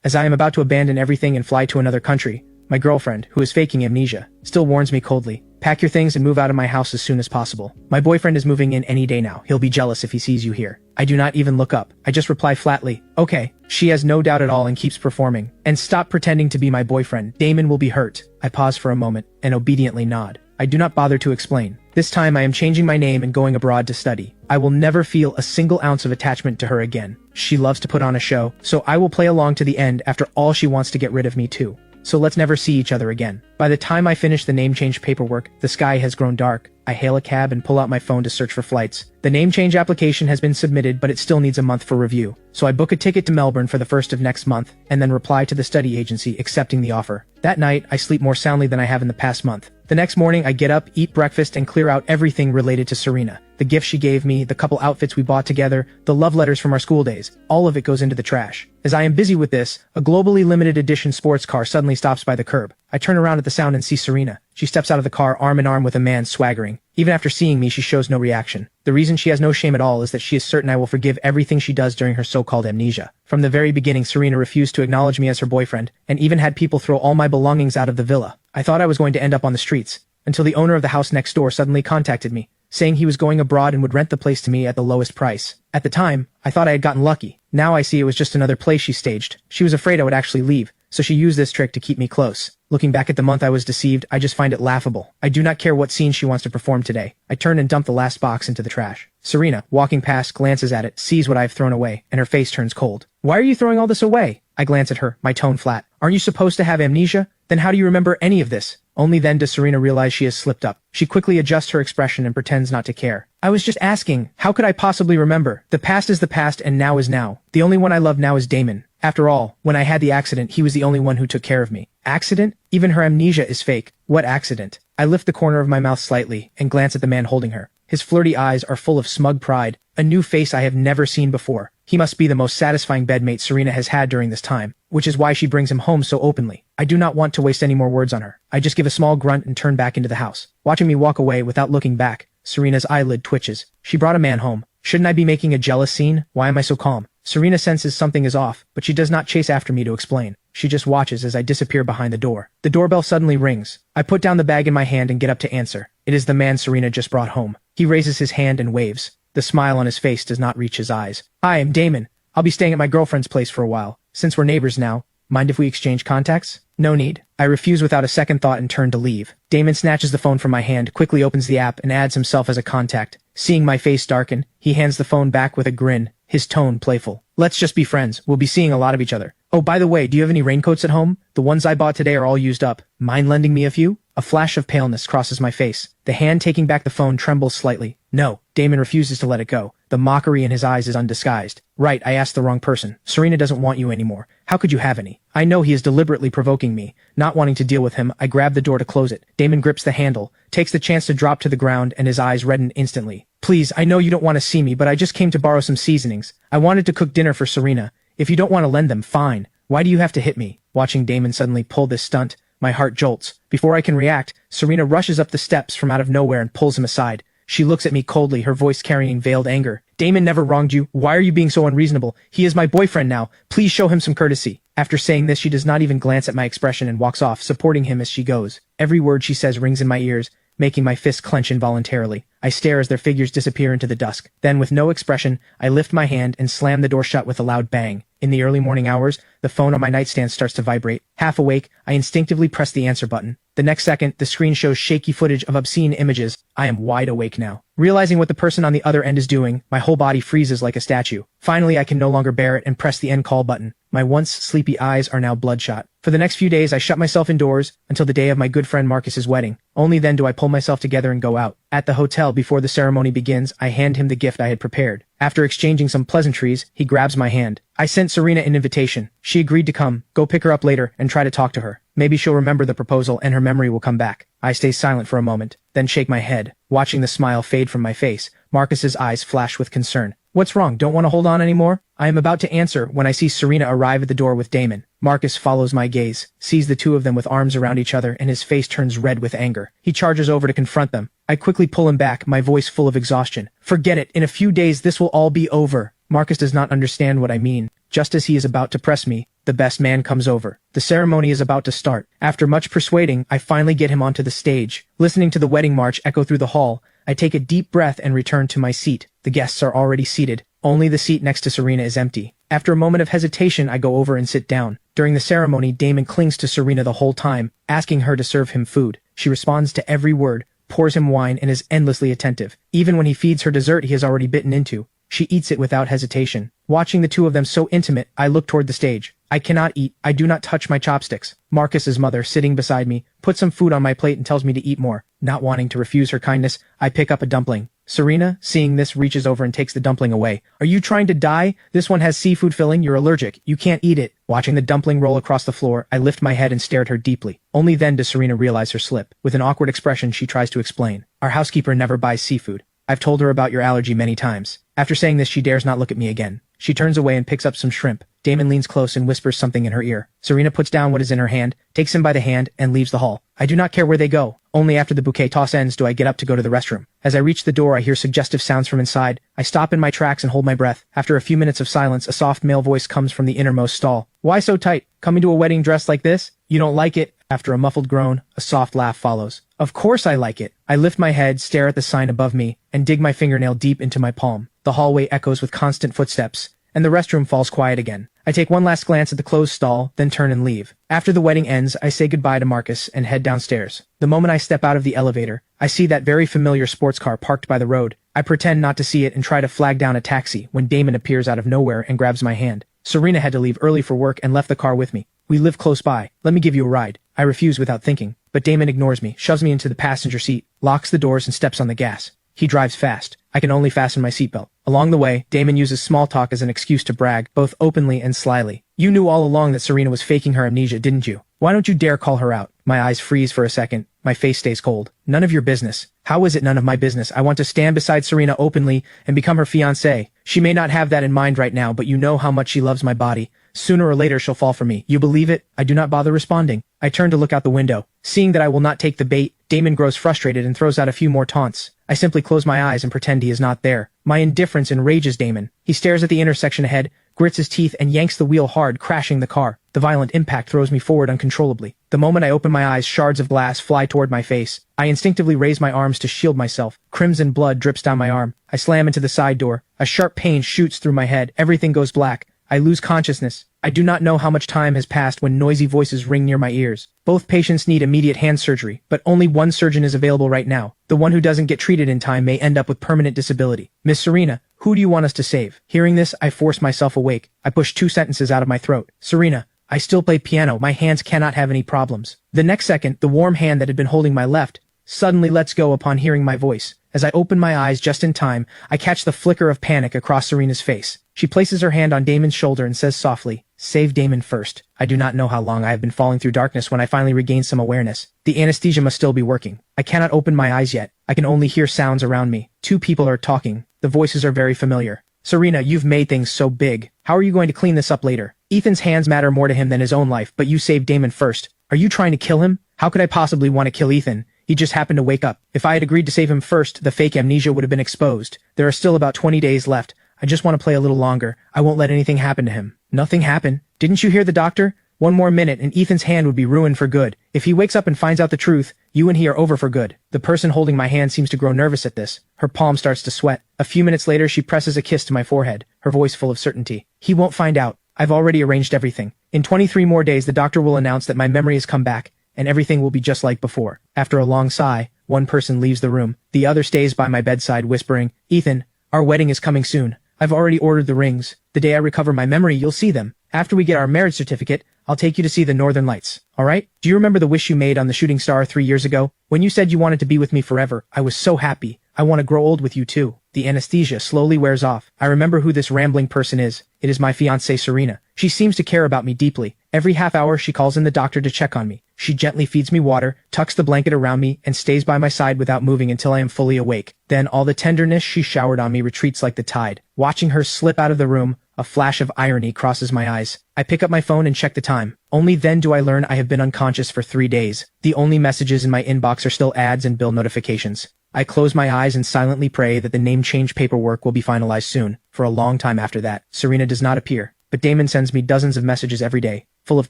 As I am about to abandon everything and fly to another country, my girlfriend, who is faking amnesia, still warns me coldly, "Pack your things and move out of my house as soon as possible. My boyfriend is moving in any day now. He'll be jealous if he sees you here." I do not even look up. I just reply flatly, "Okay." She has no doubt at all and keeps performing. "And stop pretending to be my boyfriend. Damon will be hurt." I pause for a moment and obediently nod. I do not bother to explain. This time I am changing my name and going abroad to study. I will never feel a single ounce of attachment to her again. She loves to put on a show, so I will play along to the end. After all, she wants to get rid of me too. So let's never see each other again. By the time I finish the name change paperwork, the sky has grown dark. I hail a cab and pull out my phone to search for flights. The name change application has been submitted, but it still needs a month for review. So I book a ticket to Melbourne for the 1st of next month, and then reply to the study agency accepting the offer. That night, I sleep more soundly than I have in the past month. The next morning, I get up, eat breakfast, and clear out everything related to Serena. The gift she gave me, the couple outfits we bought together, the love letters from our school days, all of it goes into the trash. As I am busy with this, a globally limited edition sports car suddenly stops by the curb. I turn around at the sound and see Serena. She steps out of the car arm in arm with a man swaggering. Even after seeing me, she shows no reaction. The reason she has no shame at all is that she is certain I will forgive everything she does during her so-called amnesia. From the very beginning, Serena refused to acknowledge me as her boyfriend, and even had people throw all my belongings out of the villa. I thought I was going to end up on the streets, until the owner of the house next door suddenly contacted me, saying he was going abroad and would rent the place to me at the lowest price. At the time, I thought I had gotten lucky. Now I see it was just another play she staged. She was afraid I would actually leave, so she used this trick to keep me close. Looking back at the month I was deceived, I just find it laughable. I do not care what scene she wants to perform today. I turn and dump the last box into the trash. Serena, walking past, glances at it, sees what I have thrown away, and her face turns cold. "Why are you throwing all this away?" I glance at her, my tone flat. "Aren't you supposed to have amnesia? Then how do you remember any of this?" Only then does Serena realize she has slipped up. She quickly adjusts her expression and pretends not to care. "I was just asking. How could I possibly remember? The past is the past and now is now. The only one I love now is Damon. After all, when I had the accident, he was the only one who took care of me." Accident? Even her amnesia is fake. What accident? I lift the corner of my mouth slightly and glance at the man holding her. His flirty eyes are full of smug pride, a new face I have never seen before. He must be the most satisfying bedmate Serena has had during this time, which is why she brings him home so openly. I do not want to waste any more words on her. I just give a small grunt and turn back into the house. Watching me walk away without looking back, Serena's eyelid twitches. She brought a man home. Shouldn't I be making a jealous scene? Why am I so calm? Serena senses something is off, but she does not chase after me to explain. She just watches as I disappear behind the door. The doorbell suddenly rings. I put down the bag in my hand and get up to answer. It is the man Serena just brought home. He raises his hand and waves. The smile on his face does not reach his eyes. "Hi, I'm Damon. I'll be staying at my girlfriend's place for a while. Since we're neighbors now, mind if we exchange contacts?" "No need." I refuse without a second thought and turn to leave. Damon snatches the phone from my hand, quickly opens the app, and adds himself as a contact. Seeing my face darken, he hands the phone back with a grin, his tone playful. "Let's just be friends. We'll be seeing a lot of each other. Oh, by the way, do you have any raincoats at home? The ones I bought today are all used up. Mind lending me a few?" A flash of paleness crosses my face. The hand taking back the phone trembles slightly. "No." Damon refuses to let it go. The mockery in his eyes is undisguised. "Right, I asked the wrong person. Serena doesn't want you anymore. How could you have any?" I know he is deliberately provoking me. Not wanting to deal with him, I grab the door to close it. Damon grips the handle, takes the chance to drop to the ground, and his eyes redden instantly. "Please, I know you don't want to see me, but I just came to borrow some seasonings. I wanted to cook dinner for Serena. If you don't want to lend them, fine. Why do you have to hit me?" Watching Damon suddenly pull this stunt, my heart jolts. Before I can react, Serena rushes up the steps from out of nowhere and pulls him aside. She looks at me coldly, her voice carrying veiled anger. "Damon never wronged you. Why are you being so unreasonable? He is my boyfriend now. Please show him some courtesy." After saying this, she does not even glance at my expression and walks off, supporting him as she goes. Every word she says rings in my ears, making my fists clench involuntarily. I stare as their figures disappear into the dusk. Then, with no expression, I lift my hand and slam the door shut with a loud bang. In the early morning hours, the phone on my nightstand starts to vibrate. Half awake, I instinctively press the answer button. The next second, the screen shows shaky footage of obscene images. I am wide awake now. Realizing what the person on the other end is doing, my whole body freezes like a statue. Finally, I can no longer bear it and press the end call button. My once sleepy eyes are now bloodshot. For the next few days, I shut myself indoors until the day of my good friend Marcus's wedding. Only then do I pull myself together and go out. At the hotel, before the ceremony begins, I hand him the gift I had prepared. After exchanging some pleasantries, he grabs my hand. I sent Serena an invitation. She agreed to come. Go pick her up later and try to talk to her. Maybe she'll remember the proposal and her memory will come back. I stay silent for a moment, then shake my head. Watching the smile fade from my face, Marcus's eyes flash with concern. "What's wrong? Don't want to hold on anymore?" I am about to answer when I see Serena arrive at the door with Damon. Marcus follows my gaze, sees the two of them with arms around each other, and his face turns red with anger. He charges over to confront them. I quickly pull him back, my voice full of exhaustion. "Forget it. In a few days this will all be over." Marcus does not understand what I mean. Just as he is about to press me, the best man comes over. The ceremony is about to start. After much persuading, I finally get him onto the stage. Listening to the wedding march echo through the hall, I take a deep breath and return to my seat. The guests are already seated. Only the seat next to Serena is empty. After a moment of hesitation, I go over and sit down. During the ceremony, Damon clings to Serena the whole time, asking her to serve him food. She responds to every word, pours him wine, and is endlessly attentive. Even when he feeds her dessert he has already bitten into, she eats it without hesitation. Watching the two of them so intimate, I look toward the stage. I cannot eat. I do not touch my chopsticks. Marcus's mother, sitting beside me, puts some food on my plate and tells me to eat more. Not wanting to refuse her kindness, I pick up a dumpling. Serena, seeing this, reaches over and takes the dumpling away. Are you trying to die? This one has seafood filling. You're allergic. You can't eat it. Watching the dumpling roll across the floor, I lift my head and stare at her deeply. Only then does Serena realize her slip. With an awkward expression, she tries to explain. Our housekeeper never buys seafood. I've told her about your allergy many times. After saying this, she dares not look at me again. She turns away and picks up some shrimp. Damon leans close and whispers something in her ear. Serena puts down what is in her hand, takes him by the hand, and leaves the hall. I do not care where they go. Only after the bouquet toss ends do I get up to go to the restroom. As I reach the door, I hear suggestive sounds from inside. I stop in my tracks and hold my breath. After a few minutes of silence, a soft male voice comes from the innermost stall. Why so tight? Coming to a wedding dressed like this? You don't like it? After a muffled groan, a soft laugh follows. Of course I like it. I lift my head, stare at the sign above me, and dig my fingernail deep into my palm. The hallway echoes with constant footsteps, and the restroom falls quiet again. I take one last glance at the closed stall, then turn and leave. After the wedding ends, I say goodbye to Marcus and head downstairs. The moment I step out of the elevator, I see that very familiar sports car parked by the road. I pretend not to see it and try to flag down a taxi when Damon appears out of nowhere and grabs my hand. Serena had to leave early for work and left the car with me. We live close by. Let me give you a ride. I refuse without thinking, but Damon ignores me, shoves me into the passenger seat, locks the doors and steps on the gas. He drives fast. I can only fasten my seatbelt. Along the way, Damon uses small talk as an excuse to brag, both openly and slyly. You knew all along that Serena was faking her amnesia, didn't you? Why don't you dare call her out? My eyes freeze for a second. My face stays cold. None of your business. How is it none of my business? I want to stand beside Serena openly and become her fiancé. She may not have that in mind right now, but you know how much she loves my body. Sooner or later she'll fall for me. You believe it? I do not bother responding. I turn to look out the window. Seeing that I will not take the bait, Damon grows frustrated and throws out a few more taunts. I simply close my eyes and pretend he is not there. My indifference enrages Damon. He stares at the intersection ahead, grits his teeth, and yanks the wheel hard, crashing the car. The violent impact throws me forward uncontrollably. The moment I open my eyes, shards of glass fly toward my face. I instinctively raise my arms to shield myself. Crimson blood drips down my arm. I slam into the side door. A sharp pain shoots through my head. Everything goes black. I lose consciousness. I do not know how much time has passed when noisy voices ring near my ears. Both patients need immediate hand surgery, but only one surgeon is available right now. The one who doesn't get treated in time may end up with permanent disability. Miss Serena, who do you want us to save? Hearing this, I force myself awake. I push 2 sentences out of my throat. Serena, I still play piano. My hands cannot have any problems. The next second, the warm hand that had been holding my left suddenly lets go upon hearing my voice. As I open my eyes just in time, I catch the flicker of panic across Serena's face. She places her hand on Damon's shoulder and says softly, "Save Damon first." I do not know how long I have been falling through darkness when I finally regain some awareness. The anesthesia must still be working. I cannot open my eyes yet. I can only hear sounds around me. 2 people are talking. The voices are very familiar. Serena, you've made things so big. How are you going to clean this up later? Ethan's hands matter more to him than his own life, but you saved Damon first. Are you trying to kill him? How could I possibly want to kill Ethan? He just happened to wake up. If I had agreed to save him first, the fake amnesia would have been exposed. There are still about 20 days left. I just want to play a little longer. I won't let anything happen to him. Nothing happened. Didn't you hear the doctor? 1 more minute and Ethan's hand would be ruined for good. If he wakes up and finds out the truth, you and he are over for good. The person holding my hand seems to grow nervous at this. Her palm starts to sweat. A few minutes later, she presses a kiss to my forehead, her voice full of certainty. He won't find out. I've already arranged everything. In 23 more days, the doctor will announce that my memory has come back, and everything will be just like before. After a long sigh, one person leaves the room. The other stays by my bedside, whispering, Ethan, our wedding is coming soon. I've already ordered the rings. The day I recover my memory, you'll see them. After we get our marriage certificate, I'll take you to see the Northern Lights. All right? Do you remember the wish you made on the shooting star 3 years ago? When you said you wanted to be with me forever, I was so happy. I want to grow old with you too. The anesthesia slowly wears off. I remember who this rambling person is. It is my fiancée Serena. She seems to care about me deeply. Every half hour she calls in the doctor to check on me. She gently feeds me water, tucks the blanket around me, and stays by my side without moving until I am fully awake. Then all the tenderness she showered on me retreats like the tide. Watching her slip out of the room, a flash of irony crosses my eyes. I pick up my phone and check the time. Only then do I learn I have been unconscious for 3 days. The only messages in my inbox are still ads and bill notifications. I close my eyes and silently pray that the name change paperwork will be finalized soon. For a long time after that, Serena does not appear. but Damon sends me dozens of messages every day, full of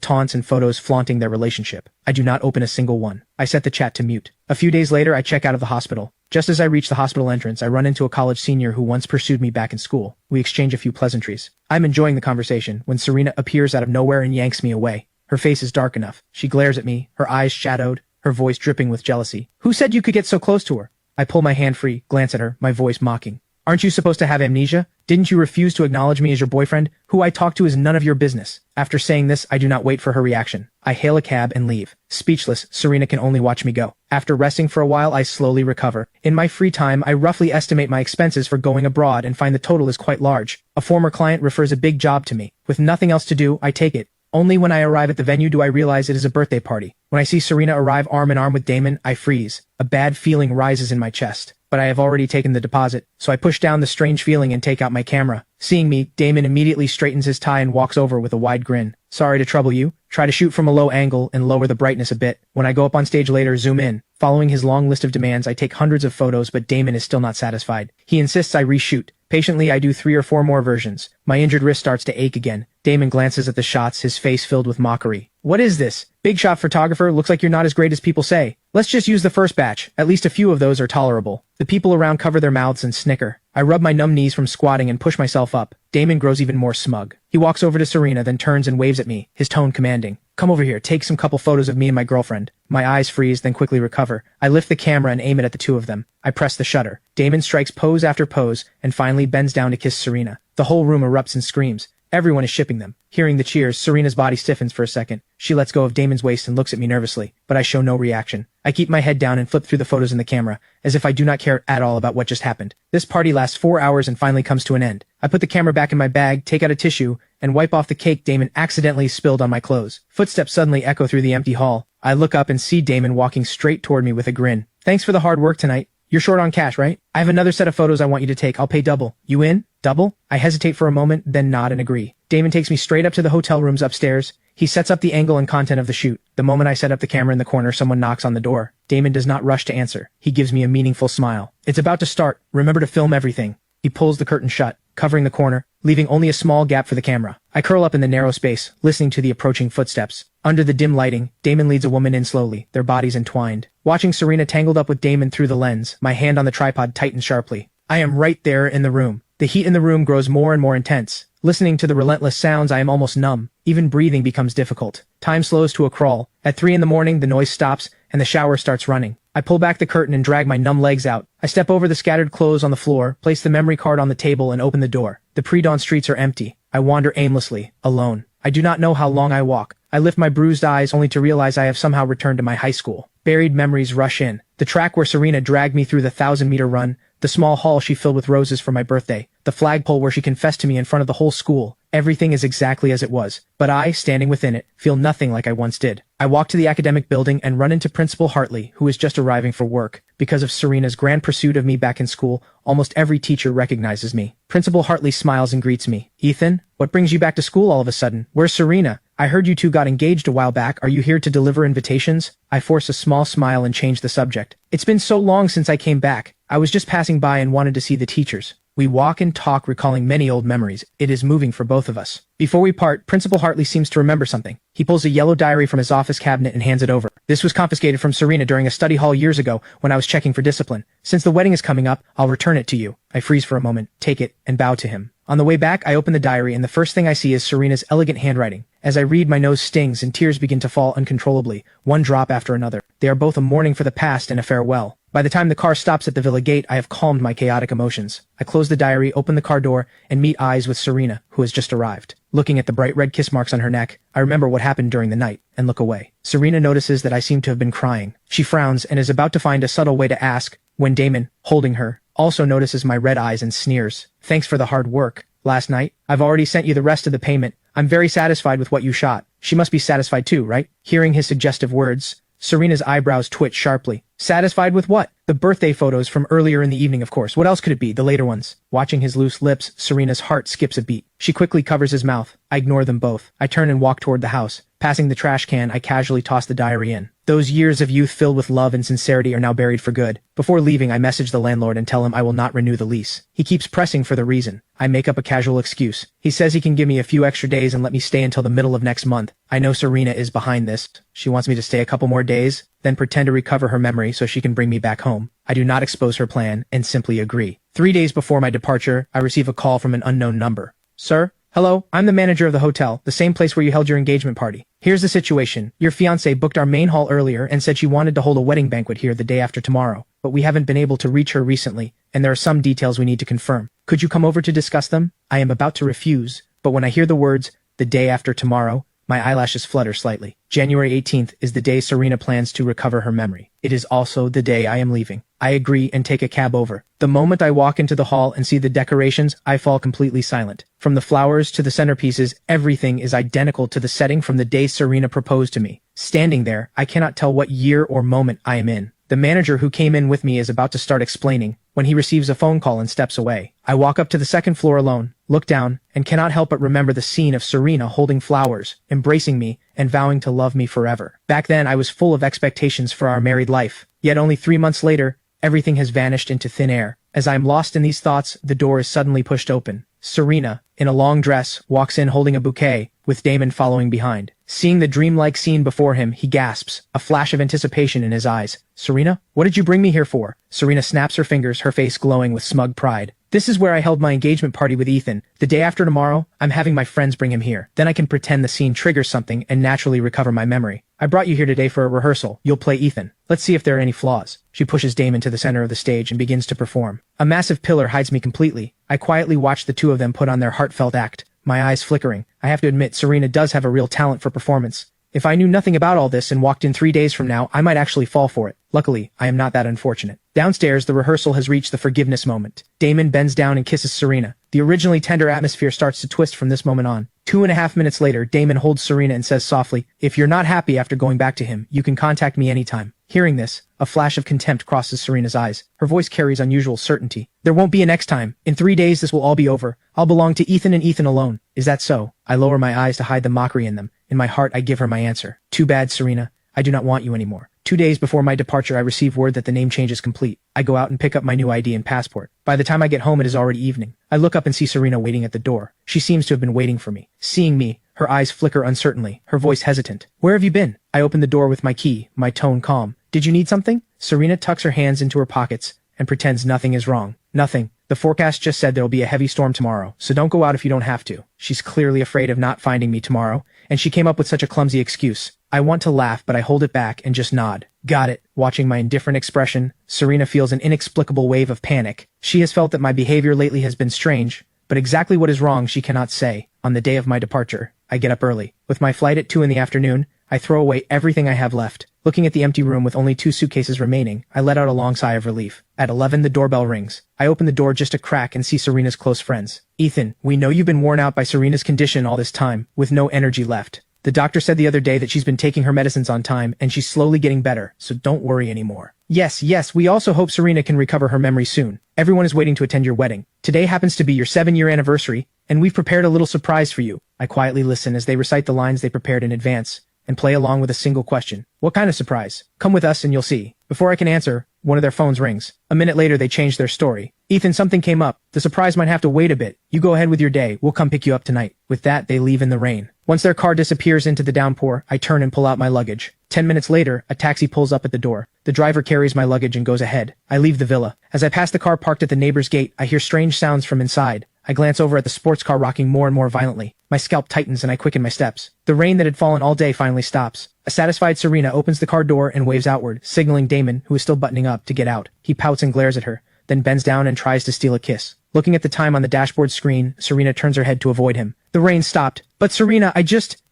taunts and photos flaunting their relationship. I do not open a single one. I set the chat to mute. A few days later, I check out of the hospital. Just as I reach the hospital entrance, I run into a college senior who once pursued me back in school. We exchange a few pleasantries. I'm enjoying the conversation when Serena appears out of nowhere and yanks me away. Her face is dark enough. She glares at me, her eyes shadowed, her voice dripping with jealousy. Who said you could get so close to her? I pull my hand free, glance at her, my voice mocking. Aren't you supposed to have amnesia? Didn't you refuse to acknowledge me as your boyfriend? Who I talk to is none of your business. After saying this, I do not wait for her reaction. I hail a cab and leave. Speechless, Serena can only watch me go. After resting for a while, I slowly recover. In my free time, I roughly estimate my expenses for going abroad and find the total is quite large. A former client refers a big job to me. With nothing else to do, I take it. Only when I arrive at the venue do I realize it is a birthday party. When I see Serena arrive arm in arm with Damon, I freeze. A bad feeling rises in my chest. But I have already taken the deposit, so I push down the strange feeling and take out my camera. Seeing me, Damon immediately straightens his tie and walks over with a wide grin. Sorry to trouble you. Try to shoot from a low angle and lower the brightness a bit. When I go up on stage later, zoom in. Following his long list of demands, I take hundreds of photos, but Damon is still not satisfied. He insists I reshoot. Patiently, I do 3 or 4 more versions. My injured wrist starts to ache again. Damon glances at the shots, his face filled with mockery. What is this? Big shot photographer, looks like you're not as great as people say. Let's just use the first batch. At least a few of those are tolerable. The people around cover their mouths and snicker. I rub my numb knees from squatting and push myself up. Damon grows even more smug. He walks over to Serena, then turns and waves at me, his tone commanding. Come over here, take some couple photos of me and my girlfriend. My eyes freeze, then quickly recover. I lift the camera and aim it at the two of them. I press the shutter. Damon strikes pose after pose, and finally bends down to kiss Serena. The whole room erupts in screams. Everyone is shipping them. Hearing the cheers, Serena's body stiffens for a second. She lets go of Damon's waist and looks at me nervously, but I show no reaction. I keep my head down and flip through the photos in the camera, as if I do not care at all about what just happened. This party lasts 4 hours and finally comes to an end. I put the camera back in my bag, take out a tissue, and wipe off the cake Damon accidentally spilled on my clothes. Footsteps suddenly echo through the empty hall. I look up and see Damon walking straight toward me with a grin. Thanks for the hard work tonight. You're short on cash, right? I have another set of photos I want you to take. I'll pay double. You in? Double? I hesitate for a moment, then nod and agree. Damon takes me straight up to the hotel rooms upstairs. He sets up the angle and content of the shoot. The moment I set up the camera in the corner, someone knocks on the door. Damon does not rush to answer. He gives me a meaningful smile. It's about to start. Remember to film everything. He pulls the curtain shut, covering the corner, leaving only a small gap for the camera. I curl up in the narrow space, listening to the approaching footsteps. Under the dim lighting, Damon leads a woman in slowly, their bodies entwined. Watching Serena tangled up with Damon through the lens, my hand on the tripod tightens sharply. I am right there in the room. The heat in the room grows more and more intense. Listening to the relentless sounds, I am almost numb. Even breathing becomes difficult. Time slows to a crawl. At 3 a.m, the noise stops, and the shower starts running. I pull back the curtain and drag my numb legs out. I step over the scattered clothes on the floor, place the memory card on the table, and open the door. The pre-dawn streets are empty. I wander aimlessly, alone. I do not know how long I walk. I lift my bruised eyes only to realize I have somehow returned to my high school. Buried memories rush in. The track where Serena dragged me through the 1,000-meter run, the small hall she filled with roses for my birthday, the flagpole where she confessed to me in front of the whole school. Everything is exactly as it was, but I, standing within it, feel nothing like I once did. I walk to the academic building and run into Principal Hartley, who is just arriving for work. Because of Serena's grand pursuit of me back in school, almost every teacher recognizes me. Principal Hartley smiles and greets me. Ethan, what brings you back to school all of a sudden? Where's Serena? I heard you two got engaged a while back. Are you here to deliver invitations? I force a small smile and change the subject. It's been so long since I came back. I was just passing by and wanted to see the teachers. We walk and talk, recalling many old memories. It is moving for both of us. Before we part, Principal Hartley seems to remember something. He pulls a yellow diary from his office cabinet and hands it over. This was confiscated from Serena during a study hall years ago when I was checking for discipline. Since the wedding is coming up, I'll return it to you. I freeze for a moment, take it, and bow to him. On the way back, I open the diary and the first thing I see is Serena's elegant handwriting. As I read, my nose stings and tears begin to fall uncontrollably, one drop after another. They are both a mourning for the past and a farewell. By the time the car stops at the villa gate, I have calmed my chaotic emotions. I close the diary, open the car door, and meet eyes with Serena, who has just arrived. Looking at the bright red kiss marks on her neck, I remember what happened during the night, and look away. Serena notices that I seem to have been crying. She frowns and is about to find a subtle way to ask, when Damon, holding her, also notices my red eyes and sneers. Thanks for the hard work. Last night, I've already sent you the rest of the payment. I'm very satisfied with what you shot. She must be satisfied too, right? Hearing his suggestive words, Serena's eyebrows twitch sharply. Satisfied with what? The birthday photos from earlier in the evening, of course. What else could it be? The later ones. Watching his loose lips, Serena's heart skips a beat. She quickly covers his mouth. I ignore them both. I turn and walk toward the house. Passing the trash can, I casually toss the diary in. Those years of youth filled with love and sincerity are now buried for good. Before leaving, I message the landlord and tell him I will not renew the lease. He keeps pressing for the reason. I make up a casual excuse. He says he can give me a few extra days and let me stay until the middle of next month. I know Serena is behind this. She wants me to stay a couple more days, then pretend to recover her memory so she can bring me back home. I do not expose her plan and simply agree. 3 days before my departure, I receive a call from an unknown number. Sir? Hello, I'm the manager of the hotel, the same place where you held your engagement party. Here's the situation. Your fiancée booked our main hall earlier and said she wanted to hold a wedding banquet here the day after tomorrow, but we haven't been able to reach her recently, and there are some details we need to confirm. Could you come over to discuss them? I am about to refuse, but when I hear the words, the day after tomorrow, my eyelashes flutter slightly. January 18th is the day Serena plans to recover her memory. It is also the day I am leaving. I agree and take a cab over. The moment I walk into the hall and see the decorations, I fall completely silent. From the flowers to the centerpieces, everything is identical to the setting from the day Serena proposed to me. Standing there, I cannot tell what year or moment I am in. The manager who came in with me is about to start explaining when he receives a phone call and steps away. I walk up to the second floor alone, look down, and cannot help but remember the scene of Serena holding flowers, embracing me, and vowing to love me forever. Back then, I was full of expectations for our married life. Yet only 3 months later, everything has vanished into thin air. As I am lost in these thoughts, the door is suddenly pushed open. Serena, in a long dress, walks in holding a bouquet, with Damon following behind. Seeing the dreamlike scene before him, he gasps, a flash of anticipation in his eyes. Serena, what did you bring me here for? Serena snaps her fingers, her face glowing with smug pride. This is where I held my engagement party with Ethan. The day after tomorrow, I'm having my friends bring him here. Then I can pretend the scene triggers something and naturally recover my memory. I brought you here today for a rehearsal. You'll play Ethan. Let's see if there are any flaws. She pushes Damon to the center of the stage and begins to perform. A massive pillar hides me completely. I quietly watch the two of them put on their heartfelt act, my eyes flickering. I have to admit, Serena does have a real talent for performance. If I knew nothing about all this and walked in 3 days from now, I might actually fall for it. Luckily, I am not that unfortunate. Downstairs, the rehearsal has reached the forgiveness moment. Damon bends down and kisses Serena. The originally tender atmosphere starts to twist from this moment on. 2.5 minutes later, Damon holds Serena and says softly, "If you're not happy after going back to him, you can contact me anytime." Hearing this, a flash of contempt crosses Serena's eyes. Her voice carries unusual certainty. "There won't be a next time. In 3 days, this will all be over. I'll belong to Ethan and Ethan alone." Is that so? I lower my eyes to hide the mockery in them. In my heart, I give her my answer. "Too bad, Serena. I do not want you anymore." 2 days before my departure, I receive word that the name change is complete. I go out and pick up my new ID and passport. By the time I get home, it is already evening. I look up and see Serena waiting at the door. She seems to have been waiting for me. Seeing me, her eyes flicker uncertainly, her voice hesitant. "Where have you been?" I open the door with my key, my tone calm. "Did you need something?" Serena tucks her hands into her pockets and pretends nothing is wrong. "Nothing. The forecast just said there'll be a heavy storm tomorrow, so don't go out if you don't have to." She's clearly afraid of not finding me tomorrow, and she came up with such a clumsy excuse. I want to laugh, but I hold it back and just nod. Got it. Watching my indifferent expression, Serena feels an inexplicable wave of panic. She has felt that my behavior lately has been strange, but exactly what is wrong she cannot say. On the day of my departure, I get up early. With my flight at 2 in the afternoon, I throw away everything I have left. Looking at the empty room with only 2 suitcases remaining, I let out a long sigh of relief. At 11, the doorbell rings. I open the door just a crack and see Serena's close friends. "Ethan, we know you've been worn out by Serena's condition all this time, with no energy left. The doctor said the other day that she's been taking her medicines on time and she's slowly getting better, so don't worry anymore. Yes, we also hope Serena can recover her memory soon. Everyone is waiting to attend your wedding. Today happens to be your 7-year anniversary, and we've prepared a little surprise for you." I quietly listen as they recite the lines they prepared in advance, and play along with a single question. "What kind of surprise? Come with us and you'll see." Before I can answer, one of their phones rings. A minute later, they change their story. "Ethan, something came up. The surprise might have to wait a bit. You go ahead with your day. We'll come pick you up tonight." With that, they leave in the rain. Once their car disappears into the downpour, I turn and pull out my luggage. 10 minutes later, a taxi pulls up at the door. The driver carries my luggage and goes ahead. I leave the villa. As I pass the car parked at the neighbor's gate, I hear strange sounds from inside. I glance over at the sports car rocking more and more violently. My scalp tightens and I quicken my steps. The rain that had fallen all day finally stops. A satisfied Serena opens the car door and waves outward, signaling Damon, who is still buttoning up, to get out. He pouts and glares at her, then bends down and tries to steal a kiss. Looking at the time on the dashboard screen, Serena turns her head to avoid him. "The rain stopped." "But Serena,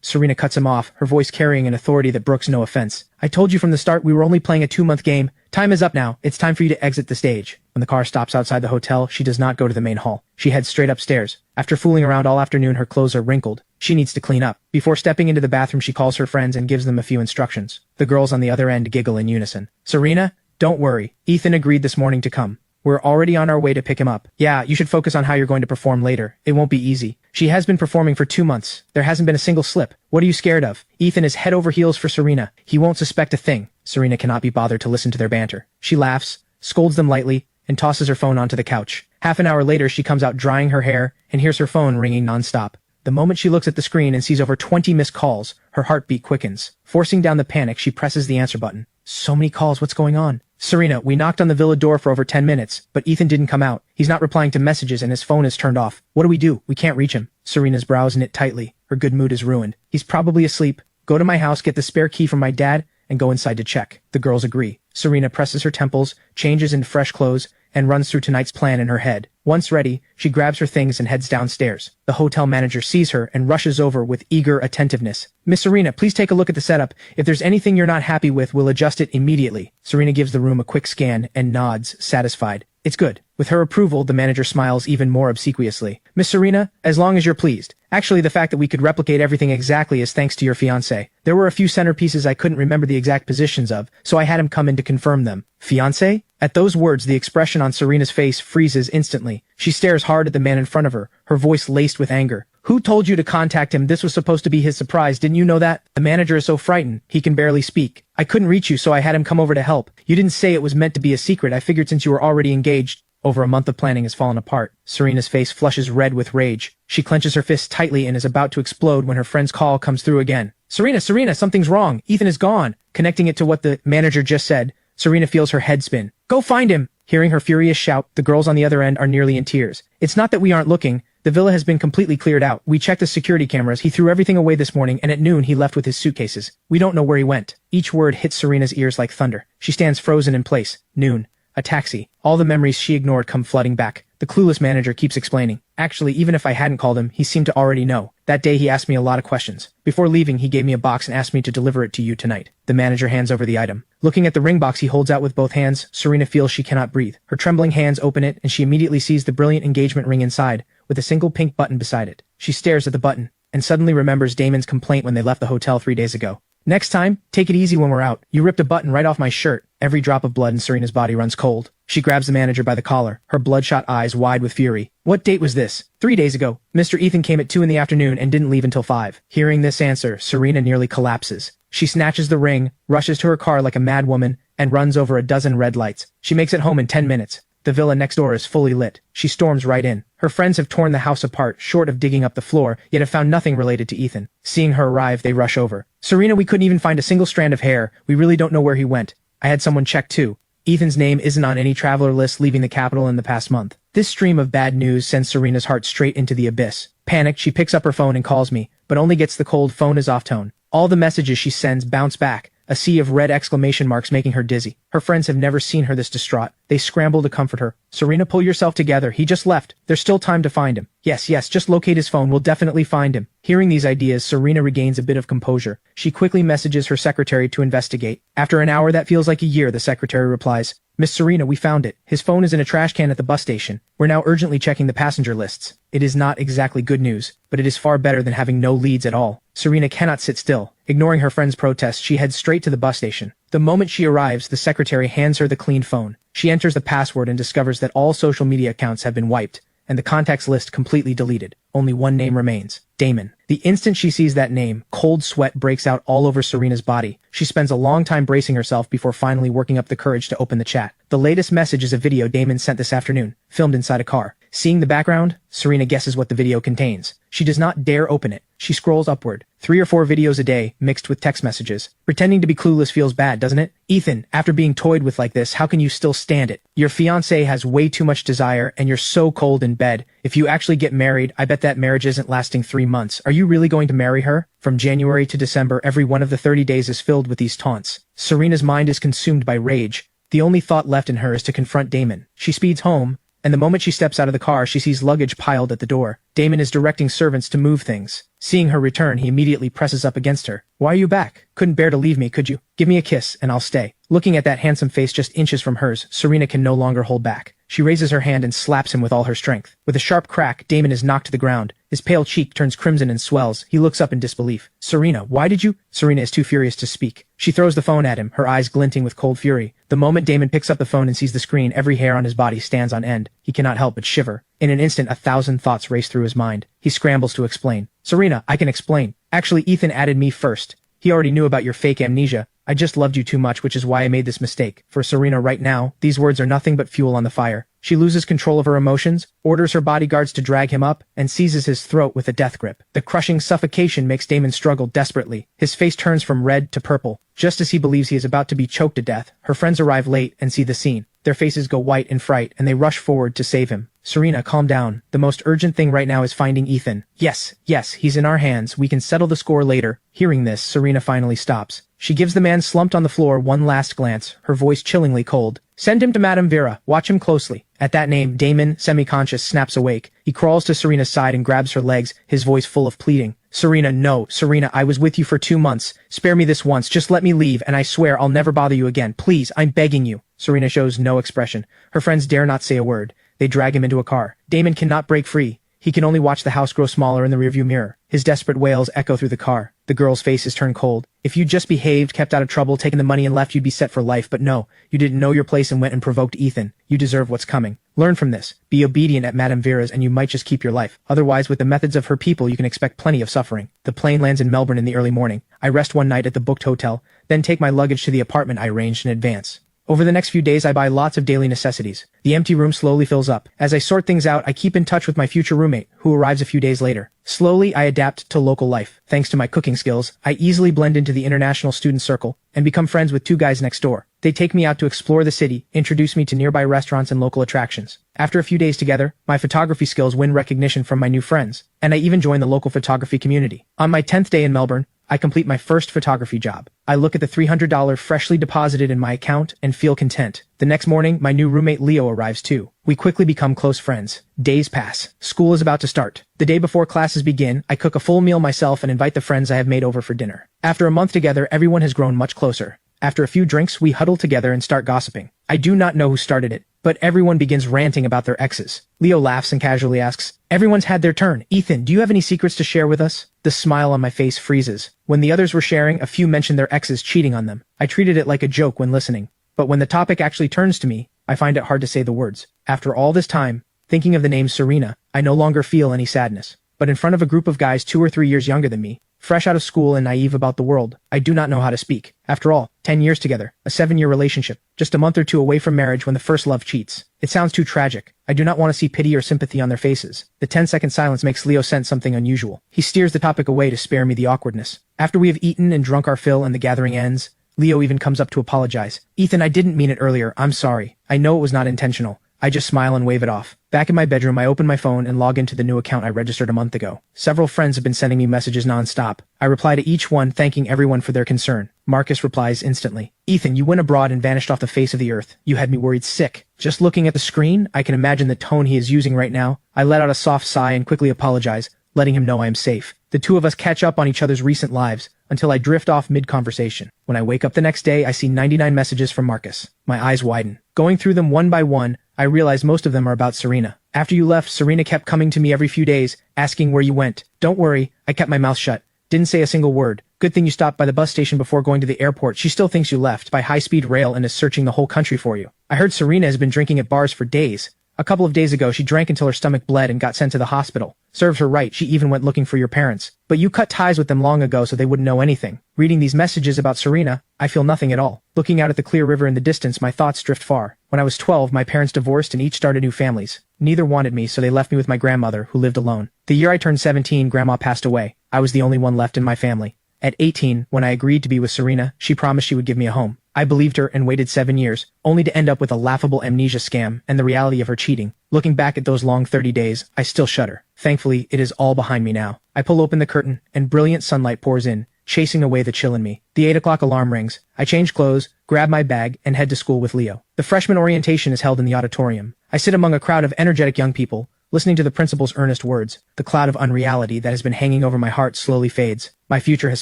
Serena cuts him off, her voice carrying an authority that brooks no offense. "I told you from the start we were only playing a 2-month game. Time is up now. It's time for you to exit the stage." When the car stops outside the hotel, she does not go to the main hall. She heads straight upstairs. After fooling around all afternoon, her clothes are wrinkled. She needs to clean up. Before stepping into the bathroom, she calls her friends and gives them a few instructions. The girls on the other end giggle in unison. "Serena, don't worry. Ethan agreed this morning to come." We're already on our way to pick him up. Yeah, you should focus on how you're going to perform later. It won't be easy. She has been performing for 2 months. There hasn't been a single slip. What are you scared of? Ethan is head over heels for Serena. He won't suspect a thing. Serena cannot be bothered to listen to their banter. She laughs, scolds them lightly, and tosses her phone onto the couch. Half an hour later, she comes out drying her hair and hears her phone ringing nonstop. The moment she looks at the screen and sees over 20 missed calls, her heartbeat quickens. Forcing down the panic, she presses the answer button. So many calls, what's going on? Serena, we knocked on the villa door for over 10 minutes, but Ethan didn't come out. He's not replying to messages and his phone is turned off. What do? We can't reach him. Serena's brows knit tightly. Her good mood is ruined. He's probably asleep. Go to my house, get the spare key from my dad, and go inside to check. The girls agree. Serena presses her temples, changes into fresh clothes, and runs through tonight's plan in her head. Once ready, she grabs her things and heads downstairs. The hotel manager sees her and rushes over with eager attentiveness. Miss Serena, please take a look at the setup. If there's anything you're not happy with, we'll adjust it immediately. Serena gives the room a quick scan and nods, satisfied. It's good. With her approval, the manager smiles even more obsequiously. Miss Serena, as long as you're pleased. Actually, the fact that we could replicate everything exactly is thanks to your fiancé. There were a few centerpieces I couldn't remember the exact positions of, so I had him come in to confirm them. Fiancé? At those words, the expression on Serena's face freezes instantly. She stares hard at the man in front of her, her voice laced with anger. Who told you to contact him? This was supposed to be his surprise, didn't you know that? The manager is so frightened, he can barely speak. I couldn't reach you, so I had him come over to help. You didn't say it was meant to be a secret. I figured since you were already engaged. Over a month of planning has fallen apart. Serena's face flushes red with rage. She clenches her fists tightly and is about to explode when her friend's call comes through again. Serena, something's wrong. Ethan is gone. Connecting it to what the manager just said, Serena feels her head spin. Go find him! Hearing her furious shout, the girls on the other end are nearly in tears. It's not that we aren't looking. The villa has been completely cleared out. We checked the security cameras. He threw everything away this morning, and at noon he left with his suitcases. We don't know where he went. Each word hits Serena's ears like thunder. She stands frozen in place. Noon. A taxi. All the memories she ignored come flooding back. The clueless manager keeps explaining. Actually, even if I hadn't called him, he seemed to already know. That day he asked me a lot of questions. Before leaving, he gave me a box and asked me to deliver it to you tonight. The manager hands over the item. Looking at the ring box he holds out with both hands, Serena feels she cannot breathe. Her trembling hands open it, and she immediately sees the brilliant engagement ring inside, with a single pink button beside it. She stares at the button, and suddenly remembers Damon's complaint when they left the hotel 3 days ago. Next time, take it easy when we're out. You ripped a button right off my shirt. Every drop of blood in Serena's body runs cold. She grabs the manager by the collar, her bloodshot eyes wide with fury. What date was this? 3 days ago. Mr. Ethan came at 2 in the afternoon and didn't leave until 5. Hearing this answer, Serena nearly collapses. She snatches the ring, rushes to her car like a mad woman, and runs over a dozen red lights. She makes it home in 10 minutes. The villa next door is fully lit. She storms right in. Her friends have torn the house apart, short of digging up the floor, yet have found nothing related to Ethan. Seeing her arrive, they rush over. Serena, we couldn't even find a single strand of hair. We really don't know where he went. I had someone check too. Ethan's name isn't on any traveler list leaving the capital in the past month. This stream of bad news sends Serena's heart straight into the abyss. Panicked, she picks up her phone and calls me, but only gets the cold phone is off tone. All the messages she sends bounce back, a sea of red exclamation marks making her dizzy. Her friends have never seen her this distraught. They scramble to comfort her. Serena, pull yourself together. He just left. There's still time to find him. Yes, just locate his phone. We'll definitely find him. Hearing these ideas, Serena regains a bit of composure. She quickly messages her secretary to investigate. After an hour that feels like a year, the secretary replies, Miss Serena, we found it. His phone is in a trash can at the bus station. We're now urgently checking the passenger lists. It is not exactly good news, but it is far better than having no leads at all. Serena cannot sit still. Ignoring her friend's protest, she heads straight to the bus station. The moment she arrives, the secretary hands her the clean phone. She enters the password and discovers that all social media accounts have been wiped, and the contacts list completely deleted. Only one name remains. Damon. The instant she sees that name, cold sweat breaks out all over Serena's body. She spends a long time bracing herself before finally working up the courage to open the chat. The latest message is a video Damon sent this afternoon, filmed inside a car. Seeing the background, Serena guesses what the video contains. She does not dare open it. She scrolls upward. 3 or 4 videos a day, mixed with text messages. Pretending to be clueless feels bad, doesn't it? Ethan, after being toyed with like this, how can you still stand it? Your fiancé has way too much desire, and you're so cold in bed. If you actually get married, I bet that marriage isn't lasting 3 months. Are you really going to marry her? From January to December, every one of the 30 days is filled with these taunts. Serena's mind is consumed by rage. The only thought left in her is to confront Damon. She speeds home, and the moment she steps out of the car, she sees luggage piled at the door. Damon is directing servants to move things. Seeing her return, he immediately presses up against her. Why are you back? Couldn't bear to leave me, could you? Give me a kiss, and I'll stay. Looking at that handsome face just inches from hers, Serena can no longer hold back. She raises her hand and slaps him with all her strength. With a sharp crack, Damon is knocked to the ground, His pale cheek turns crimson and swells. He looks up in disbelief. Serena, why did you? Serena is too furious to speak. She throws the phone at him, her eyes glinting with cold fury. The moment Damon picks up the phone and sees the screen, every hair on his body stands on end. He cannot help but shiver. In an instant, 1,000 thoughts race through his mind. He scrambles to explain. Serena, I can explain. Actually, Ethan added me first. He already knew about your fake amnesia. I just loved you too much, which is why I made this mistake. For Serena right now, these words are nothing but fuel on the fire. She loses control of her emotions, orders her bodyguards to drag him up, and seizes his throat with a death grip. The crushing suffocation makes Damon struggle desperately. His face turns from red to purple. Just as he believes he is about to be choked to death, her friends arrive late and see the scene. Their faces go white in fright, and they rush forward to save him. Serena, calm down. The most urgent thing right now is finding Ethan. Yes, he's in our hands. We can settle the score later. Hearing this, Serena finally stops. She gives the man slumped on the floor one last glance, her voice chillingly cold. Send him to Madame Vera. Watch him closely. At that name, Damon, semi-conscious, snaps awake. He crawls to Serena's side and grabs her legs, his voice full of pleading. Serena, no. Serena, I was with you for 2 months. Spare me this once. Just let me leave, and I swear I'll never bother you again. Please, I'm begging you. Serena shows no expression. Her friends dare not say a word. They drag him into a car. Damon cannot break free. He can only watch the house grow smaller in the rearview mirror. His desperate wails echo through the car. The girl's faces turn cold. If you'd just behaved, kept out of trouble, taken the money and left, you'd be set for life. But no, you didn't know your place and went and provoked Ethan. You deserve what's coming. Learn from this. Be obedient at Madame Vera's and you might just keep your life. Otherwise, with the methods of her people, you can expect plenty of suffering. The plane lands in Melbourne in the early morning. I rest one night at the booked hotel, then take my luggage to the apartment I arranged in advance. Over the next few days, I buy lots of daily necessities. The empty room slowly fills up. As I sort things out, I keep in touch with my future roommate, who arrives a few days later. Slowly, I adapt to local life. Thanks to my cooking skills, I easily blend into the international student circle and become friends with 2 guys next door. They take me out to explore the city, introduce me to nearby restaurants and local attractions. After a few days together, my photography skills win recognition from my new friends, and I even join the local photography community. On my 10th day in Melbourne, I complete my first photography job. I look at the $300 freshly deposited in my account and feel content. The next morning, my new roommate Leo arrives too. We quickly become close friends. Days pass. School is about to start. The day before classes begin, I cook a full meal myself and invite the friends I have made over for dinner. After a month together, everyone has grown much closer. After a few drinks, we huddle together and start gossiping. I do not know who started it, but everyone begins ranting about their exes. Leo laughs and casually asks, everyone's had their turn. Ethan, do you have any secrets to share with us? The smile on my face freezes. When the others were sharing, a few mentioned their exes cheating on them. I treated it like a joke when listening. But when the topic actually turns to me, I find it hard to say the words. After all this time, thinking of the name Serena, I no longer feel any sadness. But in front of a group of guys 2 or 3 years younger than me, fresh out of school and naive about the world, I do not know how to speak. After all, 10 years together, a 7-year relationship, just a month or 2 away from marriage when the first love cheats. It sounds too tragic. I do not want to see pity or sympathy on their faces. The 10-second silence makes Leo sense something unusual. He steers the topic away to spare me the awkwardness. After we have eaten and drunk our fill and the gathering ends, Leo even comes up to apologize. Ethan, I didn't mean it earlier. I'm sorry. I know it was not intentional. I just smile and wave it off. Back in my bedroom, I open my phone and log into the new account I registered a month ago. Several friends have been sending me messages nonstop. I reply to each one, thanking everyone for their concern. Marcus replies instantly. Ethan, you went abroad and vanished off the face of the earth. You had me worried sick. Just looking at the screen, I can imagine the tone he is using right now. I let out a soft sigh and quickly apologize, letting him know I am safe. The 2 of us catch up on each other's recent lives, until I drift off mid-conversation. When I wake up the next day, I see 99 messages from Marcus. My eyes widen. Going through them one by one, I realize most of them are about Serena. After you left, Serena kept coming to me every few days, asking where you went. Don't worry, I kept my mouth shut. Didn't say a single word. Good thing you stopped by the bus station before going to the airport. She still thinks you left by high-speed rail and is searching the whole country for you. I heard Serena has been drinking at bars for days. A couple of days ago, she drank until her stomach bled and got sent to the hospital. Serves her right, she even went looking for your parents. But you cut ties with them long ago so they wouldn't know anything. Reading these messages about Serena, I feel nothing at all. Looking out at the clear river in the distance, my thoughts drift far. When I was 12, my parents divorced and each started new families. Neither wanted me, so they left me with my grandmother, who lived alone. The year I turned 17, Grandma passed away. I was the only one left in my family. At 18, when I agreed to be with Serena, she promised she would give me a home. I believed her and waited 7 years, only to end up with a laughable amnesia scam and the reality of her cheating. Looking back at those long 30 days, I still shudder. Thankfully, it is all behind me now. I pull open the curtain, and brilliant sunlight pours in, chasing away the chill in me. The 8 o'clock alarm rings. I change clothes, grab my bag, and head to school with Leo. The freshman orientation is held in the auditorium. I sit among a crowd of energetic young people, listening to the principal's earnest words. The cloud of unreality that has been hanging over my heart slowly fades. My future has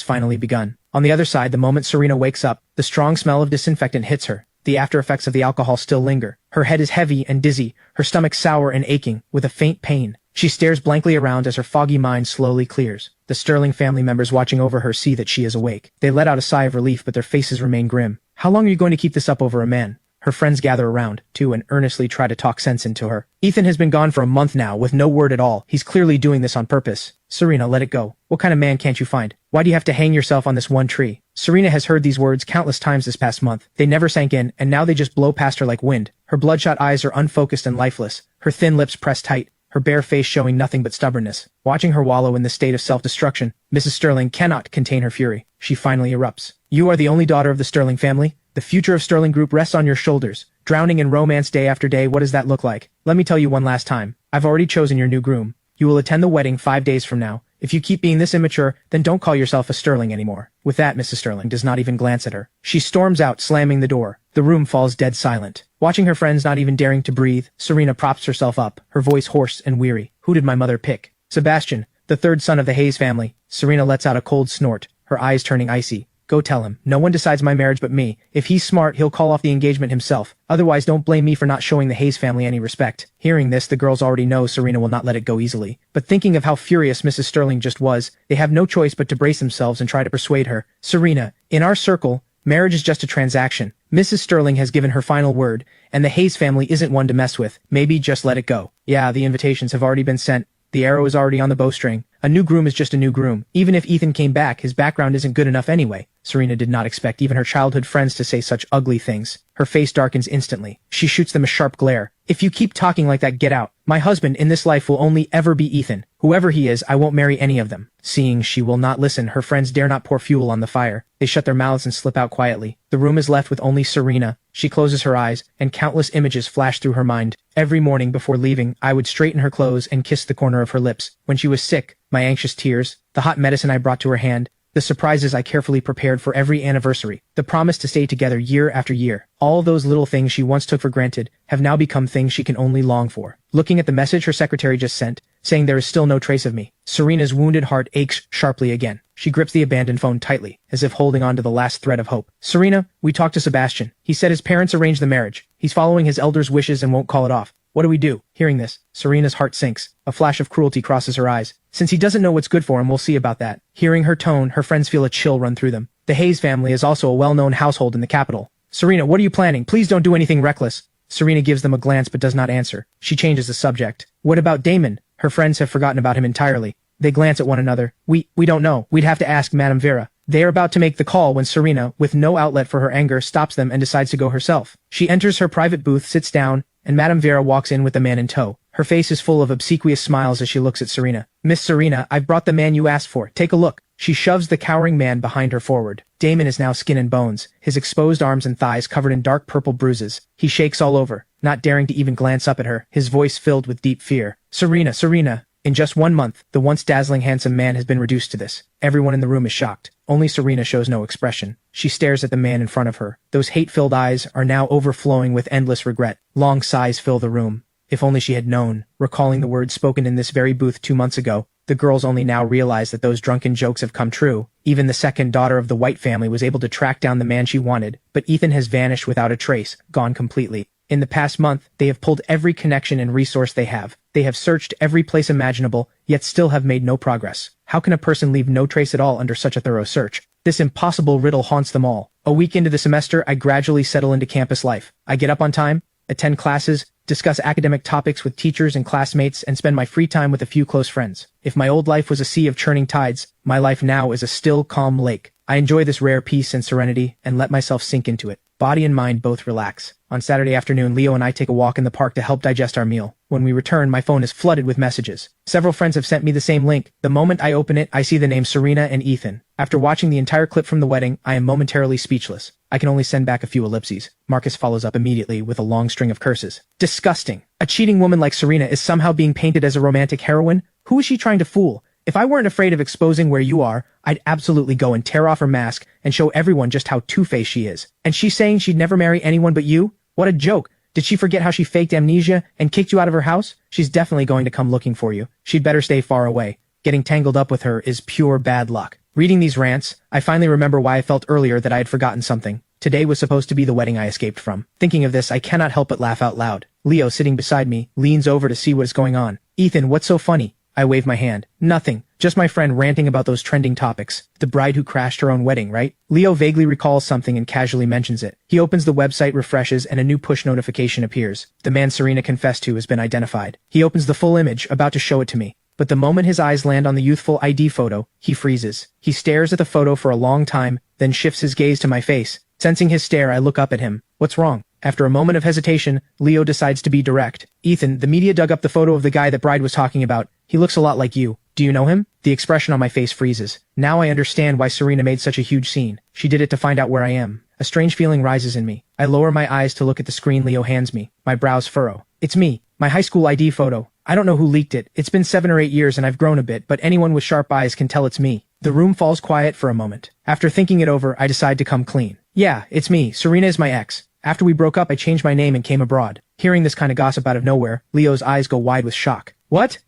finally begun. On the other side, the moment Serena wakes up, the strong smell of disinfectant hits her. The after effects of the alcohol still linger. Her head is heavy and dizzy, her stomach sour and aching, with a faint pain. She stares blankly around as her foggy mind slowly clears. The Sterling family members watching over her see that she is awake. They let out a sigh of relief, but their faces remain grim. How long are you going to keep this up over a man? Her friends gather around, too, and earnestly try to talk sense into her. Ethan has been gone for a month now, with no word at all. He's clearly doing this on purpose. Serena, let it go. What kind of man can't you find? Why do you have to hang yourself on this one tree? Serena has heard these words countless times this past month. They never sank in, and now they just blow past her like wind. Her bloodshot eyes are unfocused and lifeless, her thin lips pressed tight, her bare face showing nothing but stubbornness. Watching her wallow in this state of self-destruction, Mrs. Sterling cannot contain her fury. She finally erupts. You are the only daughter of the Sterling family? The future of Sterling Group rests on your shoulders. Drowning in romance day after day, what does that look like? Let me tell you one last time. I've already chosen your new groom. You will attend the wedding 5 days from now. If you keep being this immature, then don't call yourself a Sterling anymore. With that, Mrs. Sterling does not even glance at her. She storms out, slamming the door. The room falls dead silent. Watching her friends not even daring to breathe, Serena props herself up, her voice hoarse and weary. Who did my mother pick? Sebastian, the third son of the Hayes family. Serena lets out a cold snort, her eyes turning icy. Go tell him. No one decides my marriage but me. If he's smart, he'll call off the engagement himself. Otherwise, don't blame me for not showing the Hayes family any respect. Hearing this, the girls already know Serena will not let it go easily. But thinking of how furious Mrs. Sterling just was, they have no choice but to brace themselves and try to persuade her. Serena, in our circle, marriage is just a transaction. Mrs. Sterling has given her final word, and the Hayes family isn't one to mess with. Maybe just let it go. Yeah, the invitations have already been sent. The arrow is already on the bowstring. A new groom is just a new groom. Even if Ethan came back, his background isn't good enough anyway. Serena did not expect even her childhood friends to say such ugly things. Her face darkens instantly. She shoots them a sharp glare. If you keep talking like that, get out. My husband in this life will only ever be Ethan. Whoever he is, I won't marry any of them. Seeing she will not listen, her friends dare not pour fuel on the fire. They shut their mouths and slip out quietly. The room is left with only Serena. She closes her eyes, and countless images flash through her mind. Every morning before leaving, I would straighten her clothes and kiss the corner of her lips. When she was sick, my anxious tears, the hot medicine I brought to her hand, the surprises I carefully prepared for every anniversary, the promise to stay together year after year. All those little things she once took for granted have now become things she can only long for. Looking at the message her secretary just sent, saying there is still no trace of me, Serena's wounded heart aches sharply again. She grips the abandoned phone tightly, as if holding on to the last thread of hope. Serena, we talked to Sebastian. He said his parents arranged the marriage. He's following his elders' wishes and won't call it off. What do we do? Hearing this, Serena's heart sinks. A flash of cruelty crosses her eyes. Since he doesn't know what's good for him, we'll see about that. Hearing her tone, her friends feel a chill run through them. The Hayes family is also a well-known household in the capital. Serena, what are you planning? Please don't do anything reckless. Serena gives them a glance but does not answer. She changes the subject. What about Damon? Her friends have forgotten about him entirely. They glance at one another. We don't know. We'd have to ask Madame Vera. They are about to make the call when Serena, with no outlet for her anger, stops them and decides to go herself. She enters her private booth, sits down, and Madame Vera walks in with the man in tow. Her face is full of obsequious smiles as she looks at Serena. Miss Serena, I've brought the man you asked for. Take a look. She shoves the cowering man behind her forward. Damon is now skin and bones, his exposed arms and thighs covered in dark purple bruises. He shakes all over, not daring to even glance up at her, his voice filled with deep fear. Serena. In just 1 month, the once dazzling handsome man has been reduced to this. Everyone in the room is shocked. Only Serena shows no expression. She stares at the man in front of her. Those hate-filled eyes are now overflowing with endless regret. Long sighs fill the room. If only she had known. Recalling the words spoken in this very booth 2 months ago, the girls only now realize that those drunken jokes have come true. Even the second daughter of the White family was able to track down the man she wanted, but Ethan has vanished without a trace, gone completely. In the past month, they have pulled every connection and resource they have. They have searched every place imaginable, yet still have made no progress. How can a person leave no trace at all under such a thorough search? This impossible riddle haunts them all. A week into the semester, I gradually settle into campus life. I get up on time, attend classes, discuss academic topics with teachers and classmates, and spend my free time with a few close friends. If my old life was a sea of churning tides, my life now is a still, calm lake. I enjoy this rare peace and serenity and let myself sink into it. Body and mind both relax. On Saturday afternoon, Leo and I take a walk in the park to help digest our meal. When we return, my phone is flooded with messages. Several friends have sent me the same link. The moment I open it, I see the names Serena and Ethan. After watching the entire clip from the wedding, I am momentarily speechless. I can only send back a few ellipses. Marcus follows up immediately with a long string of curses. Disgusting. A cheating woman like Serena is somehow being painted as a romantic heroine? Who is she trying to fool? If I weren't afraid of exposing where you are, I'd absolutely go and tear off her mask and show everyone just how two-faced she is. And she's saying she'd never marry anyone but you? What a joke. Did she forget how she faked amnesia and kicked you out of her house? She's definitely going to come looking for you. She'd better stay far away. Getting tangled up with her is pure bad luck. Reading these rants, I finally remember why I felt earlier that I had forgotten something. Today was supposed to be the wedding I escaped from. Thinking of this, I cannot help but laugh out loud. Leo, sitting beside me, leans over to see what is going on. Ethan, what's so funny? I wave my hand. Nothing. Just my friend ranting about those trending topics. The bride who crashed her own wedding, right? Leo vaguely recalls something and casually mentions it. He opens the website, refreshes, and a new push notification appears. The man Serena confessed to has been identified. He opens the full image, about to show it to me. But the moment his eyes land on the youthful ID photo, he freezes. He stares at the photo for a long time, then shifts his gaze to my face. Sensing his stare, I look up at him. What's wrong? After a moment of hesitation, Leo decides to be direct. Ethan, the media dug up the photo of the guy that Bride was talking about. He looks a lot like you. Do you know him? The expression on my face freezes. Now I understand why Serena made such a huge scene. She did it to find out where I am. A strange feeling rises in me. I lower my eyes to look at the screen Leo hands me. My brows furrow. It's me. My high school ID photo. I don't know who leaked it. It's been 7 or 8 years and I've grown a bit, but anyone with sharp eyes can tell it's me. The room falls quiet for a moment. After thinking it over, I decide to come clean. Yeah, it's me. Serena is my ex. After we broke up, I changed my name and came abroad. Hearing this kind of gossip out of nowhere, Leo's eyes go wide with shock. What?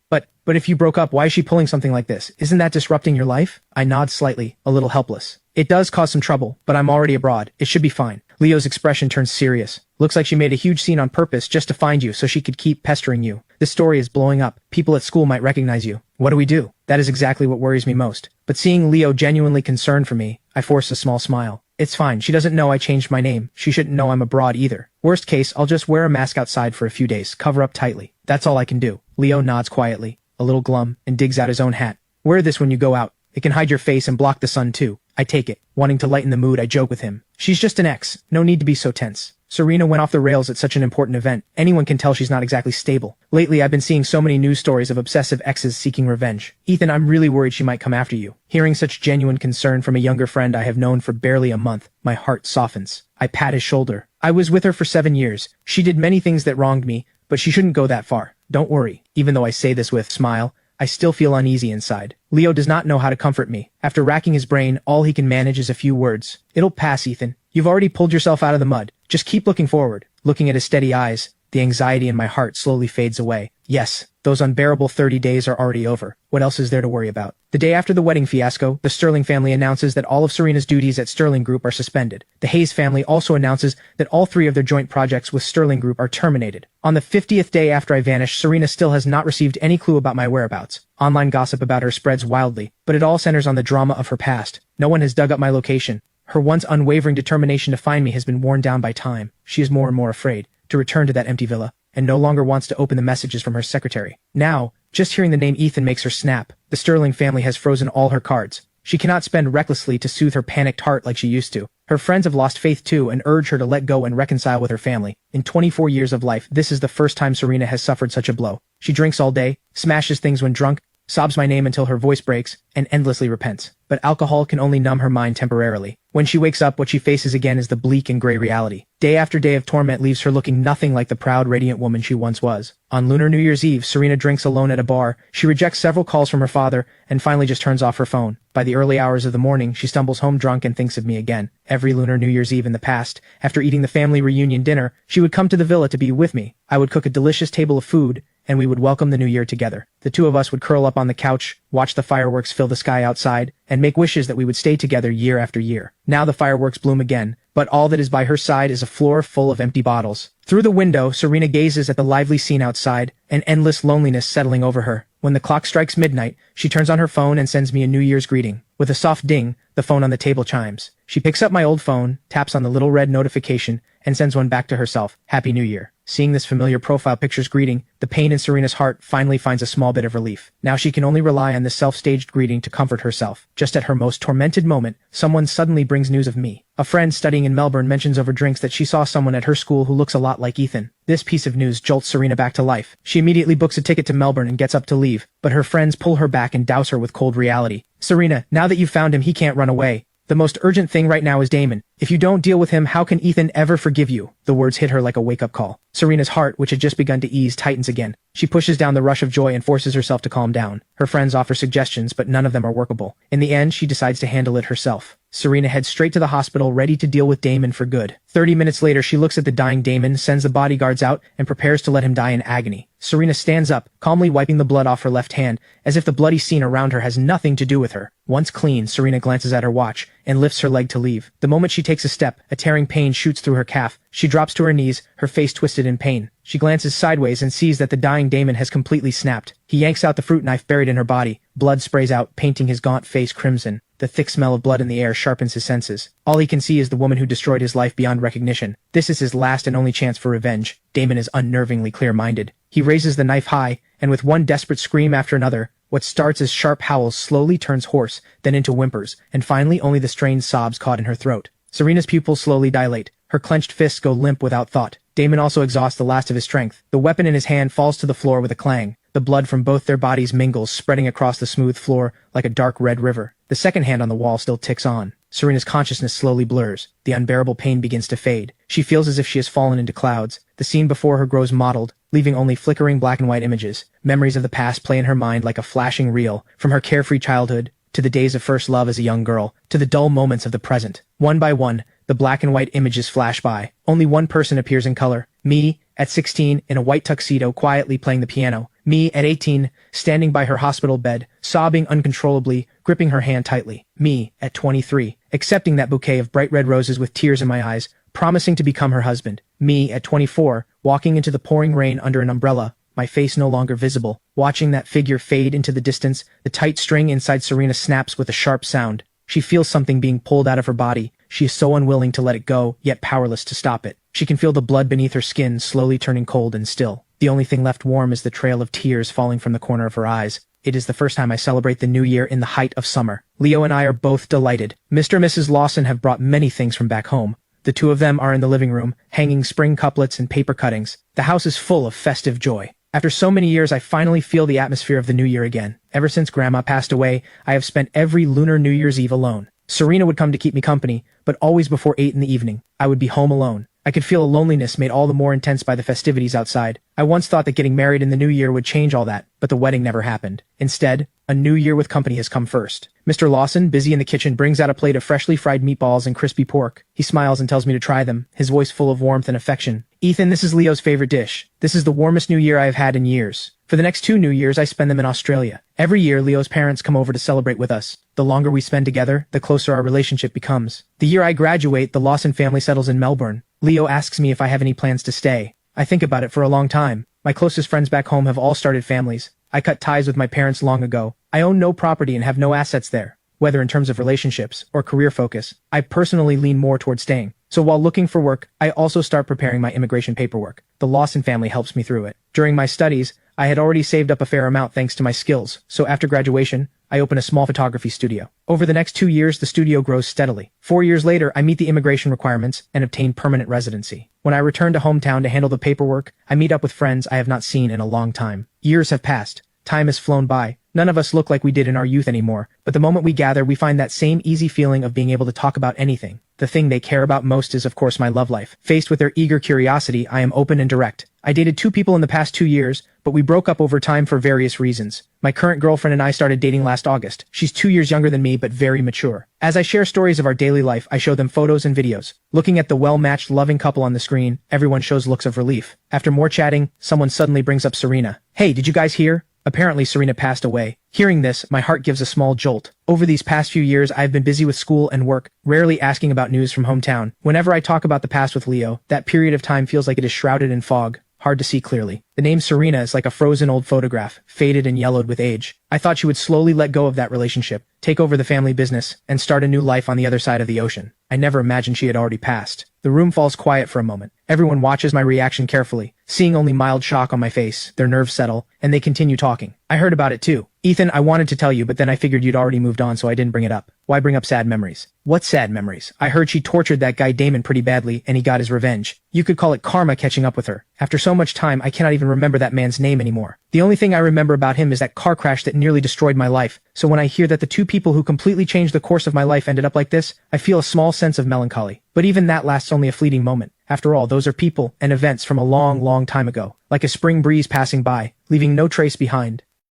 But if you broke up, why is she pulling something like this? Isn't that disrupting your life? I nod slightly, a little helpless. It does cause some trouble, but I'm already abroad. It should be fine. Leo's expression turns serious. Looks like she made a huge scene on purpose just to find you so she could keep pestering you. This story is blowing up. People at school might recognize you. What do we do? That is exactly what worries me most. But seeing Leo genuinely concerned for me, I force a small smile. It's fine. She doesn't know I changed my name. She shouldn't know I'm abroad either. Worst case, I'll just wear a mask outside for a few days, cover up tightly. That's all I can do. Leo nods quietly, a little glum, and digs out his own hat. Wear this when you go out. It can hide your face and block the sun too. I take it. Wanting to lighten the mood, I joke with him. She's just an ex. No need to be so tense. Serena went off the rails at such an important event. Anyone can tell she's not exactly stable. Lately, I've been seeing so many news stories of obsessive exes seeking revenge. Ethan, I'm really worried she might come after you. Hearing such genuine concern from a younger friend I have known for barely a month, my heart softens. I pat his shoulder. I was with her for 7 years. She did many things that wronged me, but she shouldn't go that far. Don't worry. Even though I say this with a smile, I still feel uneasy inside. Leo does not know how to comfort me. After racking his brain, all he can manage is a few words. It'll pass, Ethan. You've already pulled yourself out of the mud. Just keep looking forward. Looking at his steady eyes, the anxiety in my heart slowly fades away. Yes, those unbearable 30 days are already over. What else is there to worry about? The day after the wedding fiasco, the Sterling family announces that all of Serena's duties at Sterling Group are suspended. The Hayes family also announces that all 3 of their joint projects with Sterling Group are terminated. On the 50th day after I vanished, Serena still has not received any clue about my whereabouts. Online gossip about her spreads wildly, but it all centers on the drama of her past. No one has dug up my location. Her once unwavering determination to find me has been worn down by time. She is more and more afraid to return to that empty villa, and no longer wants to open the messages from her secretary. Now, just hearing the name Ethan makes her snap. The Sterling family has frozen all her cards. She cannot spend recklessly to soothe her panicked heart like she used to. Her friends have lost faith too and urge her to let go and reconcile with her family. In 24 years of life, this is the first time Serena has suffered such a blow. She drinks all day, smashes things when drunk, sobs my name until her voice breaks, and endlessly repents. But alcohol can only numb her mind temporarily. When she wakes up, what she faces again is the bleak and gray reality. Day after day of torment leaves her looking nothing like the proud, radiant woman she once was. On Lunar New Year's Eve, Serena drinks alone at a bar. She rejects several calls from her father, and finally just turns off her phone. By the early hours of the morning, she stumbles home drunk and thinks of me again. Every Lunar New Year's Eve in the past, after eating the family reunion dinner, she would come to the villa to be with me. I would cook a delicious table of food, and we would welcome the new year together. The 2 of us would curl up on the couch, watch the fireworks fill the sky outside, and make wishes that we would stay together year after year. Now the fireworks bloom again, but all that is by her side is a floor full of empty bottles. Through the window, Serena gazes at the lively scene outside, an endless loneliness settling over her. When the clock strikes midnight, she turns on her phone and sends me a New Year's greeting. With a soft ding, the phone on the table chimes. She picks up my old phone, taps on the little red notification, and sends one back to herself. Happy New Year. Seeing this familiar profile picture's greeting, the pain in Serena's heart finally finds a small bit of relief. Now she can only rely on this self-staged greeting to comfort herself. Just at her most tormented moment, someone suddenly brings news of me. A friend studying in Melbourne mentions over drinks that she saw someone at her school who looks a lot like Ethan. This piece of news jolts Serena back to life. She immediately books a ticket to Melbourne and gets up to leave, but her friends pull her back and douse her with cold reality. Serena, now that you've found him, he can't run away. The most urgent thing right now is Damon. If you don't deal with him, how can Ethan ever forgive you? The words hit her like a wake-up call. Serena's heart, which had just begun to ease, tightens again. She pushes down the rush of joy and forces herself to calm down. Her friends offer suggestions, but none of them are workable. In the end, she decides to handle it herself. Serena heads straight to the hospital ready to deal with Damon for good. 30 minutes later, she looks at the dying Damon, sends the bodyguards out, and prepares to let him die in agony. Serena stands up, calmly wiping the blood off her left hand, as if the bloody scene around her has nothing to do with her. Once clean, Serena glances at her watch and lifts her leg to leave. The moment she takes a step, a tearing pain shoots through her calf. She drops to her knees, her face twisted in pain. She glances sideways and sees that the dying Damon has completely snapped. He yanks out the fruit knife buried in her body. Blood sprays out, painting his gaunt face crimson. The thick smell of blood in the air sharpens his senses. All he can see is the woman who destroyed his life beyond recognition. This is his last and only chance for revenge. Damon is unnervingly clear-minded. He raises the knife high, and with one desperate scream after another, what starts as sharp howls slowly turns hoarse, then into whimpers, and finally only the strained sobs caught in her throat. Serena's pupils slowly dilate. Her clenched fists go limp without thought. Damon also exhausts the last of his strength. The weapon in his hand falls to the floor with a clang. The blood from both their bodies mingles, spreading across the smooth floor like a dark red river. The second hand on the wall still ticks on. Serena's consciousness slowly blurs. The unbearable pain begins to fade. She feels as if she has fallen into clouds. The scene before her grows mottled, leaving only flickering black and white images. Memories of the past play in her mind like a flashing reel, from her carefree childhood, to the days of first love as a young girl, to the dull moments of the present. One by one, the black and white images flash by. Only one person appears in color. Me, at 16, in a white tuxedo, quietly playing the piano. Me, at 18, standing by her hospital bed, sobbing uncontrollably, gripping her hand tightly. Me, at 23, accepting that bouquet of bright red roses with tears in my eyes, promising to become her husband. Me, at 24, walking into the pouring rain under an umbrella, my face no longer visible, watching that figure fade into the distance. The tight string inside Serena snaps with a sharp sound. She feels something being pulled out of her body. She is so unwilling to let it go, yet powerless to stop it. She can feel the blood beneath her skin slowly turning cold and still. The only thing left warm is the trail of tears falling from the corner of her eyes. It is the first time I celebrate the new year in the height of summer. Leo and I are both delighted. Mr. and Mrs. Lawson have brought many things from back home. The two of them are in the living room, hanging spring couplets and paper cuttings. The house is full of festive joy. After so many years, I finally feel the atmosphere of the new year again. Ever since Grandma passed away, I have spent every lunar New Year's Eve alone. Serena would come to keep me company, but always before 8 in the evening. I would be home alone. I could feel a loneliness made all the more intense by the festivities outside. I once thought that getting married in the new year would change all that, but the wedding never happened. Instead, a new year with company has come first. Mr. Lawson, busy in the kitchen, brings out a plate of freshly fried meatballs and crispy pork. He smiles and tells me to try them, his voice full of warmth and affection. Ethan, this is Leo's favorite dish. This is the warmest new year I have had in years. For the next 2 New Years, I spend them in Australia. Every year, Leo's parents come over to celebrate with us. The longer we spend together, the closer our relationship becomes. The year I graduate, the Lawson family settles in Melbourne. Leo asks me if I have any plans to stay. I think about it for a long time. My closest friends back home have all started families. I cut ties with my parents long ago. I own no property and have no assets there. Whether in terms of relationships or career focus, I personally lean more toward staying. So while looking for work, I also start preparing my immigration paperwork. The Lawson family helps me through it. During my studies, I had already saved up a fair amount thanks to my skills, so after graduation, I open a small photography studio. Over the next 2 years, the studio grows steadily. 4 years later, I meet the immigration requirements and obtain permanent residency. When I return to hometown to handle the paperwork, I meet up with friends I have not seen in a long time. Years have passed. Time has flown by. None of us look like we did in our youth anymore, but the moment we gather, we find that same easy feeling of being able to talk about anything. The thing they care about most is, of course, my love life. Faced with their eager curiosity, I am open and direct. I dated 2 people in the past 2 years, but we broke up over time for various reasons. My current girlfriend and I started dating last August. She's 2 years younger than me, but very mature. As I share stories of our daily life, I show them photos and videos. Looking at the well-matched, loving couple on the screen, everyone shows looks of relief. After more chatting, someone suddenly brings up Serena. Hey, did you guys hear? Apparently Serena passed away. Hearing this, my heart gives a small jolt. Over these past few years, I've been busy with school and work, rarely asking about news from hometown. Whenever I talk about the past with Leo, that period of time feels like it is shrouded in fog, hard to see clearly. The name Serena is like a frozen old photograph, faded and yellowed with age. I thought she would slowly let go of that relationship, take over the family business, and start a new life on the other side of the ocean. I never imagined she had already passed. The room falls quiet for a moment. Everyone watches my reaction carefully, seeing only mild shock on my face. Their nerves settle, and they continue talking. I heard about it too. Ethan, I wanted to tell you, but then I figured you'd already moved on, so I didn't bring it up. Why bring up sad memories? What sad memories? I heard she tortured that guy Damon pretty badly, and he got his revenge. You could call it karma catching up with her. After so much time, I cannot even remember that man's name anymore. The only thing I remember about him is that car crash that nearly destroyed my life. So when I hear that the 2 people who completely changed the course of my life ended up like this, I feel a small sense of melancholy. But even that lasts only a fleeting moment. After all, those are people and events from a long, long time ago, like a spring breeze passing by, leaving no trace behind.